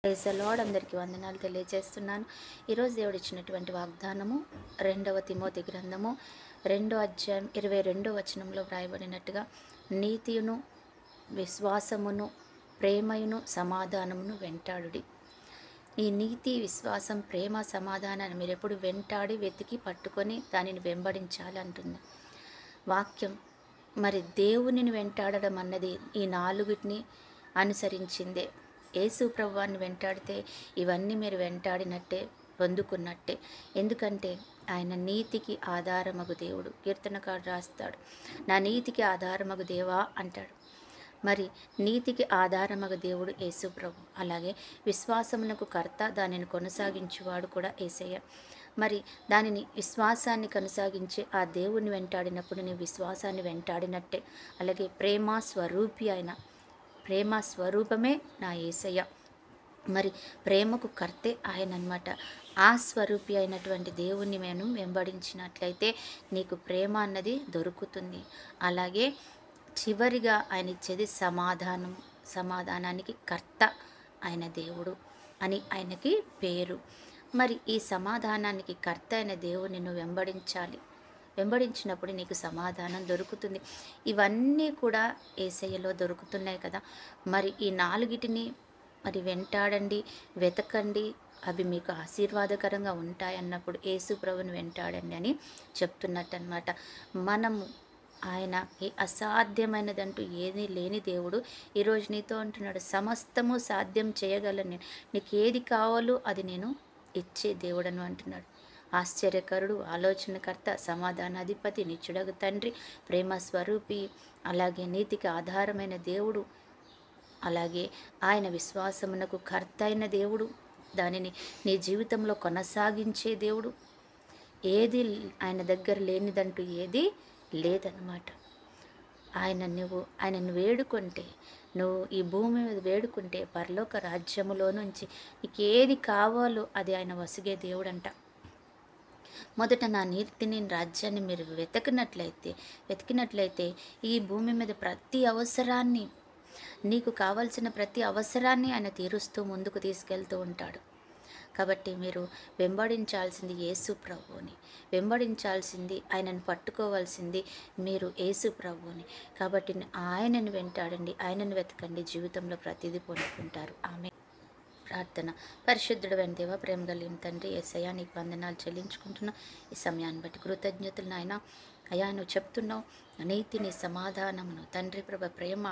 Praise the lord. అందరికీ వందనాలు తెలియజేస్తున్నాను. ఈరోజు దేవుడు ఇచ్చినటువంటి వాగ్దానము 2వ తిమోతి గ్రంథము 2వ అధ్యాయం 22వ వచనంలో వ్రాయబడినట్టుగా నీతియును విశ్వాసమును ప్రేమయును సమాధానమును వెంటాడుడి. ఈ నీతి విశ్వాసం ప్రేమ సమాధానాన్ని మీరు ఎప్పుడు వెంటాడి వెతికి పట్టుకొని దానిని వెంబడించాలి అంటుంది వాక్యం. మరి దేవునిని వెంటాడడం అన్నది ఈ నాలుగిటిని అనుసరించిందే. యేసు ప్రభువాన్ని వెంటాడితే ఇవన్నీ మీరు వెంటాడినట్టే, పొందుకున్నట్టే. ఎందుకంటే ఆయన నీతికి ఆధారమగు దేవుడు. కీర్తనకారుడు రాస్తాడు, నా నీతికి ఆధారమగు దేవా అంటాడు. మరి నీతికి ఆధారమగు దేవుడు యేసు ప్రభు. అలాగే విశ్వాసమునకు కర్త, దానిని కొనసాగించేవాడు కూడా యేసయ్య. మరి దానిని విశ్వాసాన్ని కొనసాగించే ఆ దేవుని వెంటాడినప్పుడు నీ విశ్వాసాన్ని వెంటాడినట్టే. అలాగే ప్రేమ స్వరూపి అయిన ప్రేమ స్వరూపమే నా యేసయ్య. మరి ప్రేమకు కర్తే ఆయన అన్నమాట. ఆ స్వరూపి అయినటువంటి దేవుణ్ణి మేము వెంబడించినట్లయితే నీకు ప్రేమ అన్నది దొరుకుతుంది. అలాగే చివరిగా ఆయన ఇచ్చేది సమాధానం. సమాధానానికి కర్త ఆయన దేవుడు అని ఆయనకి పేరు. మరి ఈ సమాధానానికి కర్త అయిన దేవుని నువ్వు వెంబడించాలి. వెంబడించినప్పుడు నీకు సమాధానం దొరుకుతుంది. ఇవన్నీ కూడా యేసయ్యలో దొరుకుతున్నాయి కదా. మరి ఈ నాలుగిటిని మరి వెంటాడండి, వెతకండి, అవి మీకు ఆశీర్వాదకరంగా ఉంటాయన్నప్పుడు యేసు ప్రభుని వెంటాడండి అని చెప్తున్నట్టు అనమాట. మనము ఆయనకి అసాధ్యమైనదంటూ ఏదీ లేని దేవుడు. ఈరోజు నీతో అంటున్నాడు, సమస్తము సాధ్యం చేయగలను, నీకు ఏది కావాలో అది నేను ఇచ్చే దేవుడను అంటున్నాడు. ఆశ్చర్యకరుడు, ఆలోచనకర్త, సమాధానాధిపతి, నిత్యుడగు తండ్రి, ప్రేమ స్వరూపి, అలాగే నీతికి ఆధారమైన దేవుడు, అలాగే ఆయన విశ్వాసమునకు కర్త అయిన దేవుడు, దానిని నీ జీవితంలో కొనసాగించే దేవుడు. ఏది ఆయన దగ్గర లేనిదంటూ ఏది లేదన్నమాట. ఆయనను వేడుకుంటే, నువ్వు ఈ భూమి మీద వేడుకుంటే పరలోక రాజ్యములో నుంచి నీకు ఏది కావాలో అది ఆయన వసిగే దేవుడంట. మొదట నా నీతిని రాజ్యాన్ని మీరు వెతికినట్లయితే ఈ భూమి మీద ప్రతి అవసరాన్ని, నీకు కావలసిన ప్రతి అవసరాన్ని ఆయన తీరుస్తూ ముందుకు తీసుకెళ్తూ ఉంటాడు. కాబట్టి మీరు వెంబడించాల్సింది యేసు ప్రభువుని, వెంబడించాల్సింది ఆయనను పట్టుకోవాల్సింది మీరు యేసు ప్రభువుని. కాబట్టి ఆయనను వెంటాడండి, ఆయనను వెతకండి, జీవితంలో ప్రతిదీ పొందుకుంటారు. ఆమె ప్రార్థన. పరిశుద్ధుడైన దేవ, ప్రేమ కలిగిన తండ్రి యేసయ్యా, నీకు వందనాలు చెల్లించుకుంటున్నా. ఈ సమయాన్ని బట్టి కృతజ్ఞతలు నాయన. అయా, నువ్వు చెప్తున్నావు నీతిని, సమాధానమును, తండ్రి ప్రభ ప్రేమ,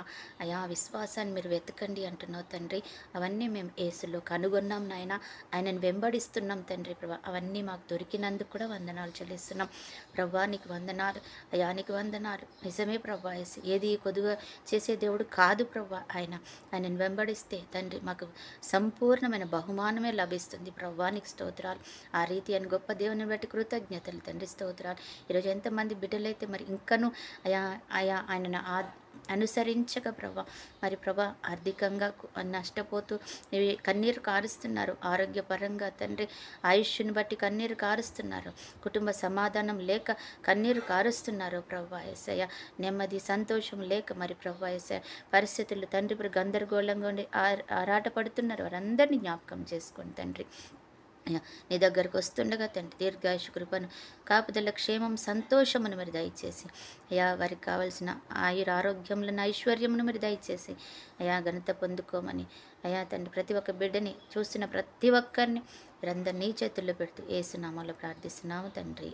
అయా విశ్వాసాన్ని మీరు వెతకండి అంటున్నావు తండ్రి. అవన్నీ మేము యేసులో కనుగొన్నాం నాయన, ఆయనను వెంబడిస్తున్నాం తండ్రి ప్రభ. అవన్నీ మాకు దొరికినందుకు కూడా వందనాలు చెల్లిస్తున్నాం ప్రభా. నీకు వందనాలు అయా, నీకు వందనాలు. నిజమే ప్రభా, ఏది కొద్దిగా చేసే దేవుడు కాదు ప్రభా. ఆయనను వెంబడిస్తే తండ్రి మాకు సంపూర్ణమైన బహుమానమే లభిస్తుంది ప్రభా. నీకు స్తోత్రాలు. ఆ రీతి అని గొప్ప దేవుని బట్టి కృతజ్ఞతలు తండ్రి, స్తోత్రాలు. ఈరోజు ఎంతమంది బిడ్డలైతే మరి ఇంకనూ ఆయనను అనుసరించక ప్రభా, మరి ప్రభా ఆర్థికంగా నష్టపోతూ కన్నీరు కారుస్తున్నారు, ఆరోగ్యపరంగా తండ్రి ఆయుష్ని బట్టి కన్నీరు కారుస్తున్నారు, కుటుంబ సమాధానం లేక కన్నీరు కారుస్తున్నారు ప్రభా యేసయ్య. నెమ్మది సంతోషం లేక మరి ప్రభా యేసయ్య పరిస్థితులు తండ్రి గందరగోళంగా ఉండి ఆరాటపడుతున్నారు. వారందరినీ జ్ఞాపకం చేసుకోండి తండ్రి. నీ దగ్గరకు వస్తుండగా తండ్రి దీర్ఘాయుష కృపను, కాపుదల, క్షేమం, సంతోషమును మరి దయచేసి అయా వారికి కావలసిన ఆరోగ్యములను, ఐశ్వర్యమును మరి దయచేసి అయా ఘనత పొందుకోమని అయా తండ్రి ప్రతి ఒక్క బిడ్డని చూస్తున్న ప్రతి ఒక్కరిని మీరందరినీ చేతుల్లో పెడుతూ యేసు నామములో ప్రార్థిస్తున్నాము తండ్రి.